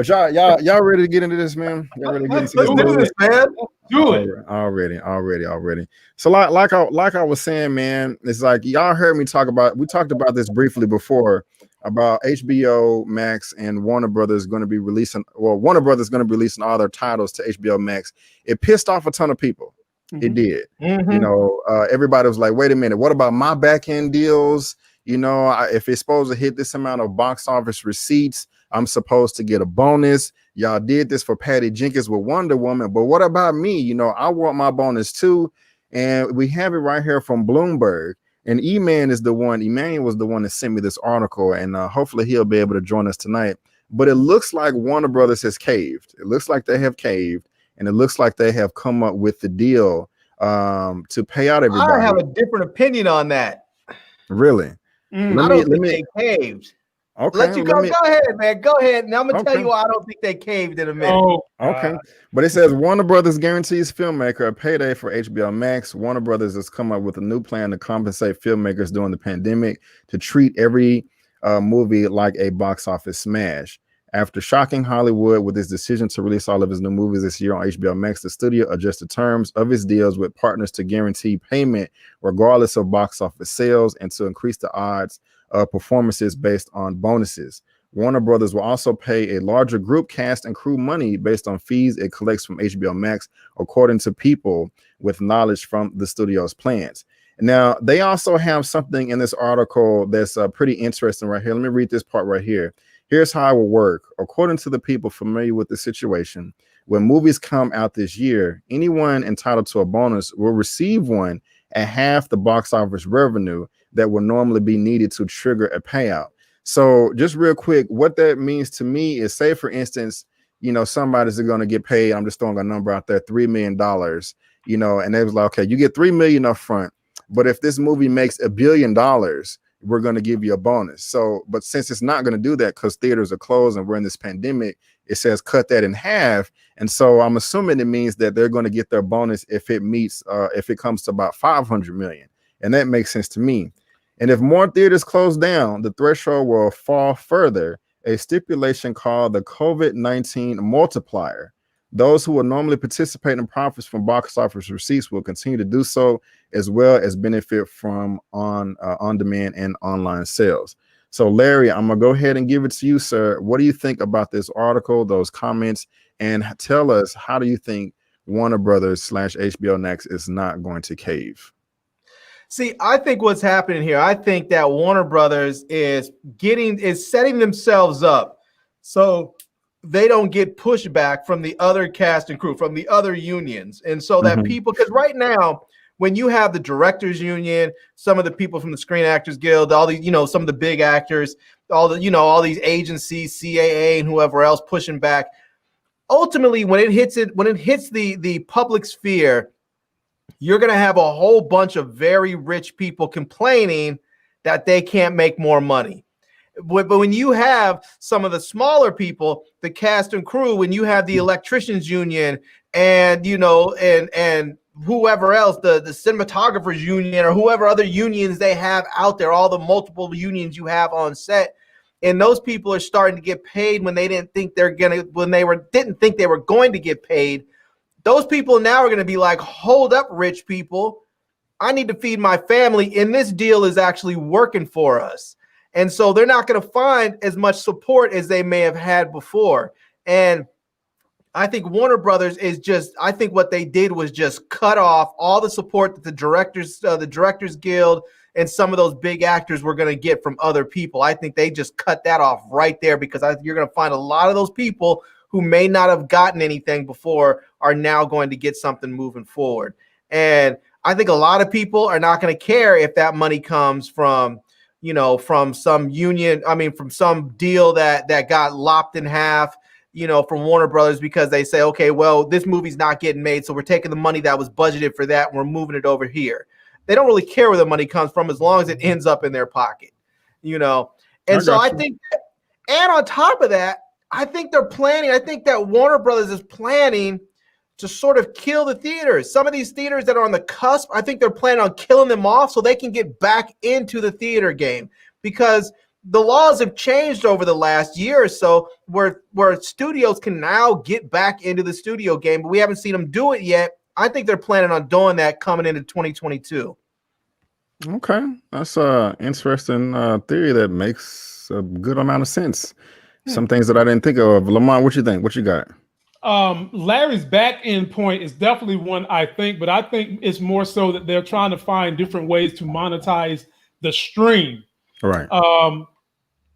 But y'all ready to get into this, man? Y'all ready to get into this? Let's do this, man. Do it. Already. So like I was saying, man, it's like y'all heard me talk about. We talked about this briefly before about HBO Max and Warner Brothers going to be releasing. Well, Warner Brothers going to be releasing all their titles to HBO Max. It pissed off a ton of people. Mm-hmm. It did. Mm-hmm. You know, everybody was like, "Wait a minute, what about my back end deals? You know, if it's supposed to hit this amount of box office receipts, I'm supposed to get a bonus. Y'all did this for Patty Jenkins with Wonder Woman, but what about me? You know, I want my bonus too." And we have it right here from Bloomberg. And Emmanuel was the one that sent me this article, and hopefully he'll be able to join us tonight. But it looks like Warner Brothers has caved. It looks like they have caved, and it looks like they have come up with the deal to pay out everybody. I have a different opinion on that. Really? I don't think they caved. Okay, let you go. Go ahead, man. Go ahead. Now I'm gonna tell you why I don't think they caved in a minute. Oh, okay. But it says Warner Brothers guarantees filmmaker a payday for HBO Max. Warner Brothers has come up with a new plan to compensate filmmakers during the pandemic to treat every movie like a box office smash. After shocking Hollywood with his decision to release all of his new movies this year on HBO Max, the studio adjusted terms of its deals with partners to guarantee payment regardless of box office sales and to increase the odds of performances based on bonuses. Warner Brothers will also pay a larger group cast and crew money based on fees it collects from HBO Max, according to people with knowledge from the studio's plans. Now, they also have something in this article that's pretty interesting right here. Let me read this part right here. Here's how it will work. According to the people familiar with the situation, when movies come out this year, anyone entitled to a bonus will receive one at half the box office revenue that will normally be needed to trigger a payout. So just real quick, what that means to me is, say, for instance, you know, somebody's going to get paid. I'm just throwing a number out there, $3 million, you know, and they was like, okay, you get $3 million up front. But if this movie makes $1 billion, we're going to give you a bonus. So, but since it's not going to do that because theaters are closed and we're in this pandemic, it says cut that in half. And so I'm assuming it means that they're going to get their bonus if it meets, if it comes to about 500 million. And that makes sense to me. And if more theaters close down, the threshold will fall further, a stipulation called the COVID-19 multiplier. Those who will normally participate in profits from box office receipts will continue to do so, as well as benefit from on-demand and online sales. So, Larry, I'm going to go ahead and give it to you, sir. What do you think about this article, those comments, and tell us, how do you think Warner Brothers / HBO Max is not going to cave? See, I think what's happening here, I think that Warner Brothers is setting themselves up so they don't get pushback from the other cast and crew, from the other unions. And so that people, because right now, when you have the directors union, some of the people from the Screen Actors Guild, all these, you know, some of the big actors, all these agencies, CAA and whoever else pushing back, ultimately when it hits the public sphere, you're going to have a whole bunch of very rich people complaining that they can't make more money. But when you have some of the smaller people, the cast and crew, when you have the electricians union and, you know, and whoever else, the cinematographers union or whoever other unions they have out there, all the multiple unions you have on set, and those people are starting to get paid when they didn't think they were going to get paid. Those people now are going to be like, hold up, rich people. I need to feed my family, and this deal is actually working for us. And so they're not going to find as much support as they may have had before. And I think Warner Brothers I think what they did was just cut off all the support that the Directors Guild and some of those big actors were going to get from other people. I think they just cut that off right there, because you're going to find a lot of those people who may not have gotten anything before are now going to get something moving forward. And I think a lot of people are not going to care if that money comes from, you know, from some union, from some deal that got lopped in half, you know, from Warner Brothers, because they say, okay, well, this movie's not getting made, so we're taking the money that was budgeted for that and we're moving it over here. They don't really care where the money comes from as long as it ends up in their pocket, you know. And so I think, and on top of that, I think that Warner Brothers is planning to sort of kill the theaters. Some of these theaters that are on the cusp, I think they're planning on killing them off so they can get back into the theater game. Because the laws have changed over the last year or so where studios can now get back into the studio game, but we haven't seen them do it yet. I think they're planning on doing that coming into 2022. Okay, that's an interesting theory that makes a good amount of sense. Some things that I didn't think of. Lamont, what you think? What you got? Larry's back end point is definitely one I think, but I think it's more so that they're trying to find different ways to monetize the stream. Right.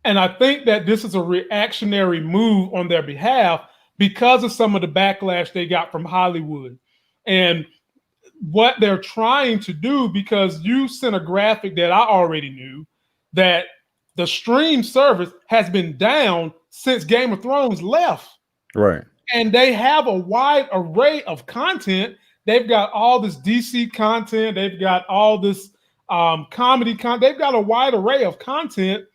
And I think that this is a reactionary move on their behalf because of some of the backlash they got from Hollywood. And what they're trying to do, because you sent a graphic that I already knew, that the stream service has been down since Game of Thrones left. Right. And they have a wide array of content. They've got all this DC content. They've got all this comedy content. They've got a wide array of content,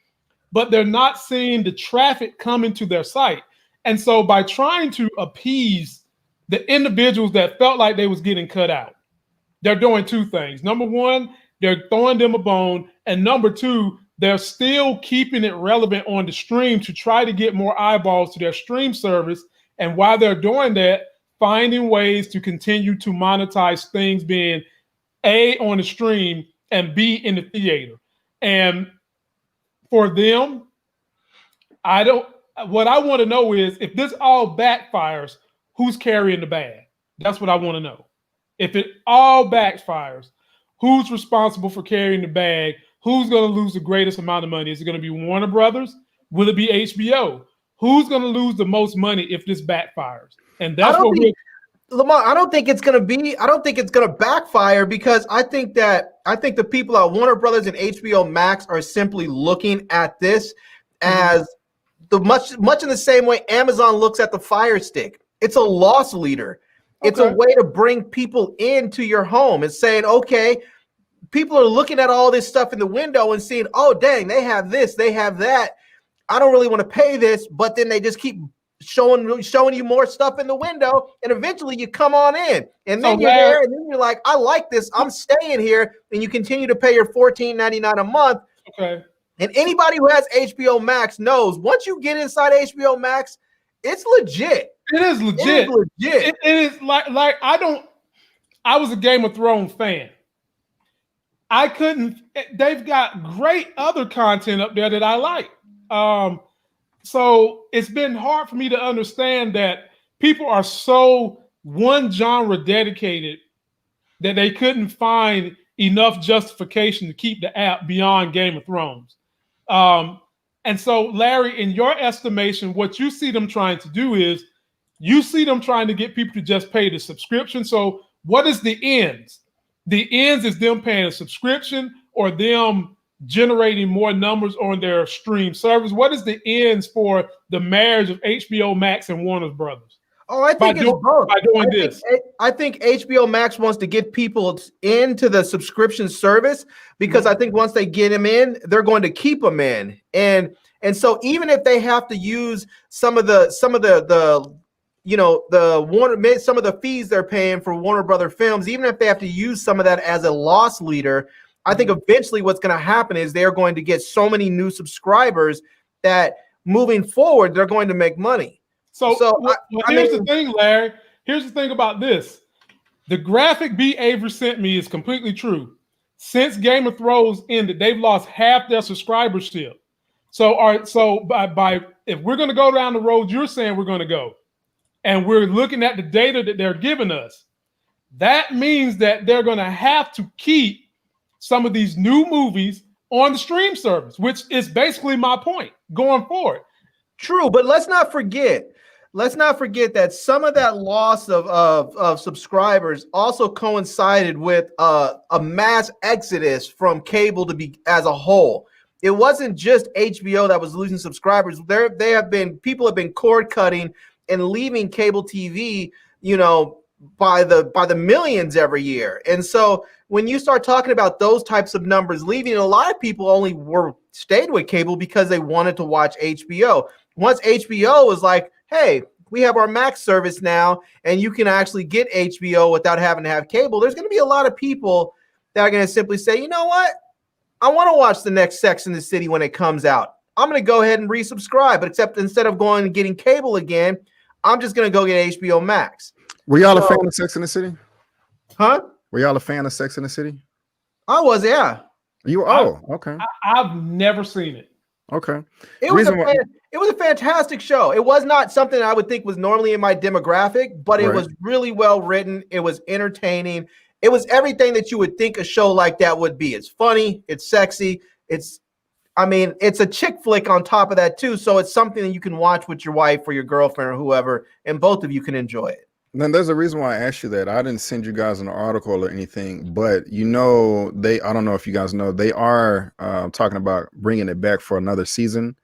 but they're not seeing the traffic coming to their site. And so by trying to appease the individuals that felt like they was getting cut out, they're doing two things. Number one, they're throwing them a bone. And number two, they're still keeping it relevant on the stream to try to get more eyeballs to their stream service. And while they're doing that, finding ways to continue to monetize things being A, on the stream, and B, in the theater. And for them, what I want to know is if this all backfires, who's carrying the bag? That's what I want to know. If it all backfires, who's responsible for carrying the bag? Who's going to lose the greatest amount of money? Is it going to be Warner Brothers? Will it be HBO? Who's going to lose the most money if this backfires? And that's Lamont, I don't think it's going to backfire, because I think the people at Warner Brothers and HBO Max are simply looking at this as much in the same way Amazon looks at the Fire Stick. It's a loss leader. It's a way to bring people into your home and saying, okay, people are looking at all this stuff in the window and seeing, oh, dang, they have this, they have that. I don't really want to pay this, but then they just keep showing you more stuff in the window, and eventually you come on in, and then you're there, and then you're like, I like this, I'm staying here, and you continue to pay your $14.99 a month. Okay. And anybody who has HBO Max knows once you get inside HBO Max, it's legit. It is legit. It is legit. It is like I was a Game of Thrones fan. They've got great other content up there that I like. So it's been hard for me to understand that people are so one genre dedicated that they couldn't find enough justification to keep the app beyond Game of Thrones. And so, Larry, in your estimation, what you see them trying to do is you see them trying to get people to just pay the subscription. So what is the ends? The ends is them paying a subscription or them generating more numbers on their stream service. What is the ends for the marriage of HBO Max and Warner Brothers? Oh, I think it's both. By doing this. I think HBO Max wants to get people into the subscription service because I think once they get them in, they're going to keep them in. And so even if they have to use some of the fees they're paying for Warner Brother Films, even if they have to use some of that as a loss leader, I think eventually what's going to happen is they're going to get so many new subscribers that moving forward, they're going to make money. So here's the thing, Larry. Here's the thing about this. The graphic B. Avery sent me is completely true. Since Game of Thrones ended, they've lost half their subscribership. So if we're going to go down the road you're saying we're going to go, and we're looking at the data that they're giving us, that means that they're going to have to keep some of these new movies on the stream service, which is basically my point going forward. True, but let's not forget that some of that loss of subscribers also coincided with a mass exodus from cable as a whole. It wasn't just HBO that was losing subscribers. People have been cord cutting and leaving cable TV, by the millions every year. And so when you start talking about those types of numbers leaving, a lot of people only stayed with cable because they wanted to watch HBO. Once HBO was like, hey, we have our Max service now, and you can actually get HBO without having to have cable, there's going to be a lot of people that are going to simply say, you know what? I want to watch the next Sex and the City when it comes out. I'm going to go ahead and resubscribe. But except instead of going and getting cable again, I'm just going to go get HBO Max. Were y'all a fan of Sex in the City? Huh? Were y'all a fan of Sex in the City? I was, yeah. You were, okay. I've never seen it. Okay. It was a fantastic show. It was not something I would think was normally in my demographic, but it was really well written. It was entertaining. It was everything that you would think a show like that would be. It's funny. It's sexy. It's a chick flick on top of that too. So it's something that you can watch with your wife or your girlfriend or whoever, and both of you can enjoy it. Then there's a reason why I asked you that. I didn't send you guys an article or anything, but I don't know if you guys know, they are talking about bringing it back for another season.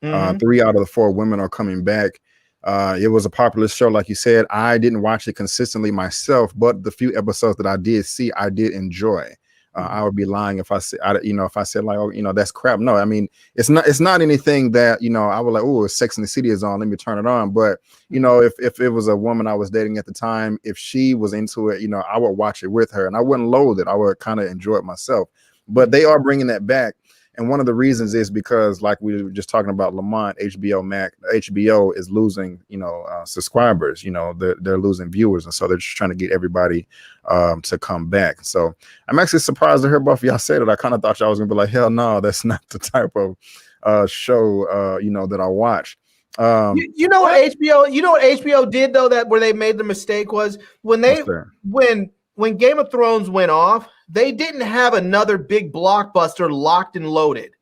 3 out of the 4 women are coming back. It was a popular show, like you said. I didn't watch it consistently myself, but the few episodes that I did see, I did enjoy. I would be lying if I said, like, oh, that's crap. No, I mean, it's not anything that, I would like, oh, Sex in the City is on, let me turn it on. But, if it was a woman I was dating at the time, if she was into it, I would watch it with her and I wouldn't loathe it. I would kind of enjoy it myself. But they are bringing that back. And one of the reasons is because, like we were just talking about Lamont, HBO is losing, subscribers, they're losing viewers. And so they're just trying to get everybody to come back. So I'm actually surprised to hear both of y'all say that. I kind of thought y'all was gonna be like, hell no, that's not the type of show, that I watch. What HBO did though, that where they made the mistake was when Game of Thrones went off, they didn't have another big blockbuster locked and loaded.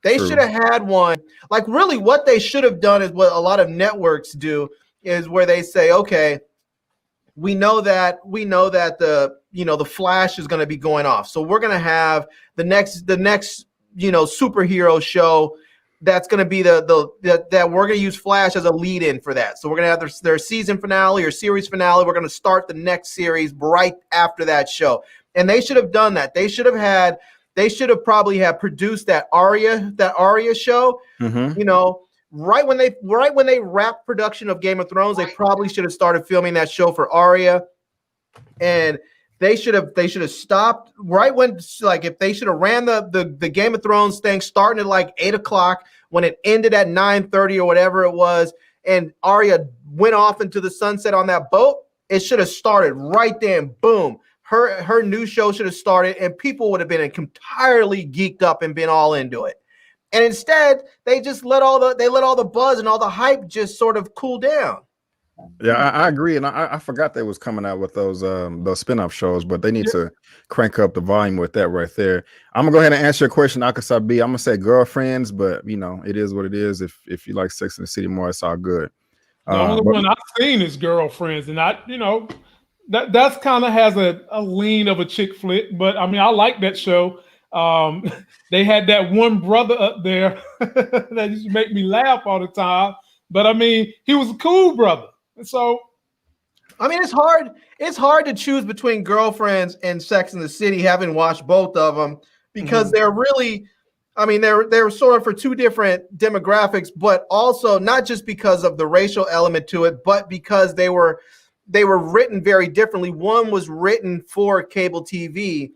They should have had one. Like, really, what they should have done is what a lot of networks do, is where they say, okay, we know that the Flash is going to be going off, so we're going to have the next superhero show that's going to be that we're going to use Flash as a lead-in for that. So we're going to have their season finale or series finale. We're going to start the next series right after that show. And they should have done that. They should have probably have produced that Arya show. Right when they wrapped production of Game of Thrones, they probably should have started filming that show for Arya. And they should have stopped right when, like, if they should have ran the Game of Thrones thing starting at like 8:00 when it ended at 9:30 or whatever it was, and Arya went off into the sunset on that boat, it should have started right then. Boom. Her new show should have started, and people would have been entirely geeked up and been all into it. And instead, they just let all the buzz and all the hype just sort of cool down. Yeah, I agree, and I forgot they was coming out with those spin-off shows, but they need to crank up the volume with that right there. I'm gonna go ahead and answer your question, Akasabi. I'm gonna say Girlfriends, but it is what it is. If you like Sex in the City more, it's all good. The only one I've seen is Girlfriends, and that's kind of has a lean of a chick flick, but I mean, I like that show. They had that one brother up there that used to make me laugh all the time, but I mean, he was a cool brother. So, I mean, it's hard to choose between Girlfriends and Sex in the City, having watched both of them, because they're really, I mean, they're sort of for two different demographics, but also not just because of the racial element to it, but because they were written very differently. One was written for cable TV,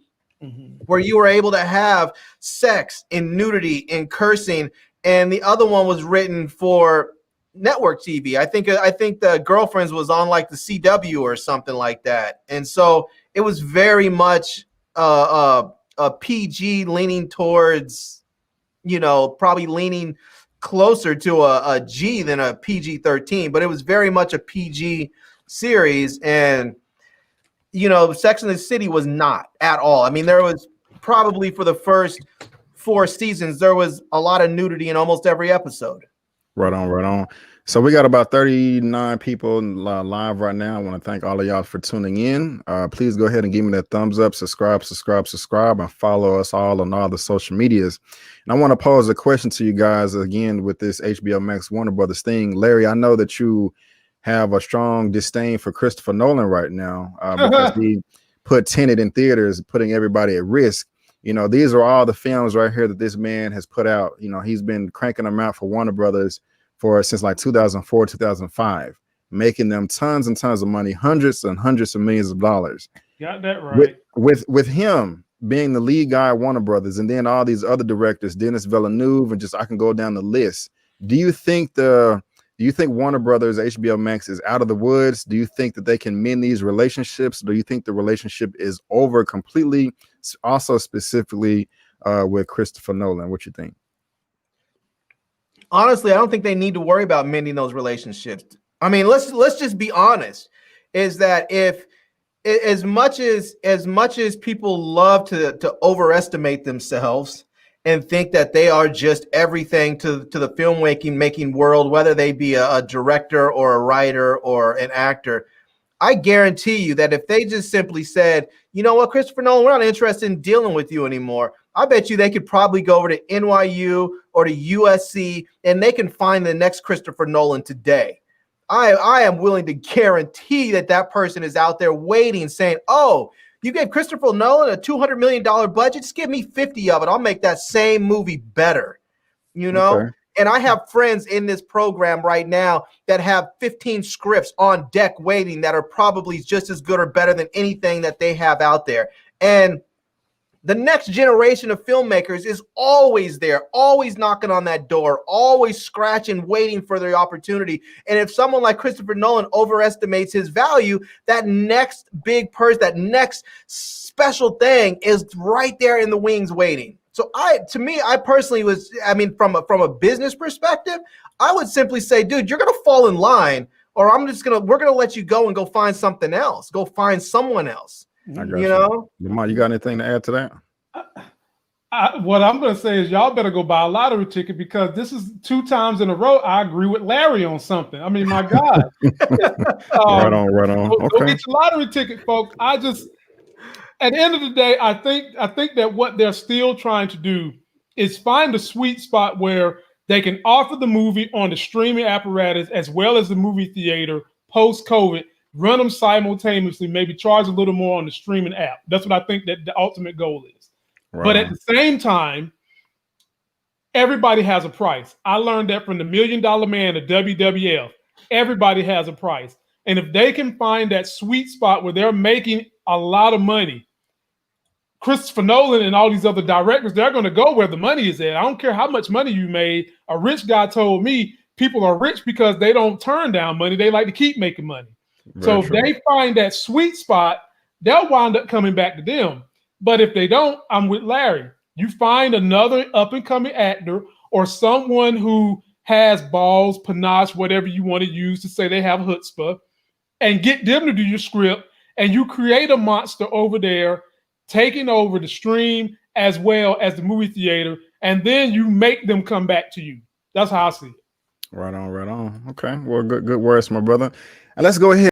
where you were able to have sex and nudity and cursing, and the other one was written for network TV. I think the Girlfriends was on like the CW or something like that, and so it was very much a PG, leaning towards, probably leaning closer to a G than a PG-13, but it was very much a PG series. And Sex in the City was not at all. I mean, there was probably, for the first 4 seasons, there was a lot of nudity in almost every episode. Right on. So we got about 39 people live right now. I want to thank all of y'all for tuning in. Please go ahead and give me that thumbs up, subscribe, and follow us all on all the social medias. And I want to pose a question to you guys again with this HBO Max Warner Brothers thing. Larry, I know that you have a strong disdain for Christopher Nolan right now because he put Tenet in theaters, putting everybody at risk. These are all the films right here that this man has put out. He's been cranking them out for Warner Brothers since like 2004, 2005, making them tons and tons of money, hundreds and hundreds of millions of dollars. Got that right. With him, being the lead guy at Warner Brothers, and then all these other directors, Denis Villeneuve, and just I can go down the list. Do you think Warner Brothers, HBO Max is out of the woods? Do you think that they can mend these relationships? Do you think the relationship is over completely? Also, specifically with Christopher Nolan, what you think? Honestly, I don't think they need to worry about mending those relationships. I mean, let's just be honest. Is that if as much as people love to overestimate themselves and think that they are just everything to the filmmaking world, whether they be a director or a writer or an actor, I guarantee you that if they just simply said, you know what, Christopher Nolan, we're not interested in dealing with you anymore, I bet you they could probably go over to NYU or to USC and they can find the next Christopher Nolan today. I am willing to guarantee that person is out there waiting, saying, oh, you gave Christopher Nolan a $200 million budget, just give me 50 of it. I'll make that same movie better, you know? Okay. And I have friends in this program right now that have 15 scripts on deck waiting that are probably just as good or better than anything that they have out there. And the next generation of filmmakers is always there, always knocking on that door, always scratching, waiting for their opportunity. And if someone like Christopher Nolan overestimates his value, that next big person, that next special thing is right there in the wings waiting. So I personally from a business perspective, I would simply say, dude, you're going to fall in line, or we're going to let you go and go find something else. Go find someone else. You know, Lamont, you got anything to add to that? What I'm going to say is y'all better go buy a lottery ticket, because this is 2 times in a row I agree with Larry on something. I mean, my God. Right on. Go get your lottery ticket, folks. At the end of the day, I think that what they're still trying to do is find a sweet spot where they can offer the movie on the streaming apparatus as well as the movie theater post-COVID, run them simultaneously, maybe charge a little more on the streaming app. That's what I think that the ultimate goal is. Right. But at the same time, everybody has a price. I learned that from the $1 Million Man of WWF. Everybody has a price. And if they can find that sweet spot where they're making a lot of money, Christopher Nolan and all these other directors, they're going to go where the money is at. I don't care how much money you made. A rich guy told me people are rich because they don't turn down money. They like to keep making money. So if they find that sweet spot, they'll wind up coming back to them. But if they don't, I'm with Larry. You find another up-and-coming actor or someone who has balls, panache, whatever you want to use to say they have chutzpah, and get them to do your script, and you create a monster over there taking over the stream as well as the movie theater, and then you make them come back to you. That's how I see it. Right on. Okay. Well, good words, my brother. And let's go ahead.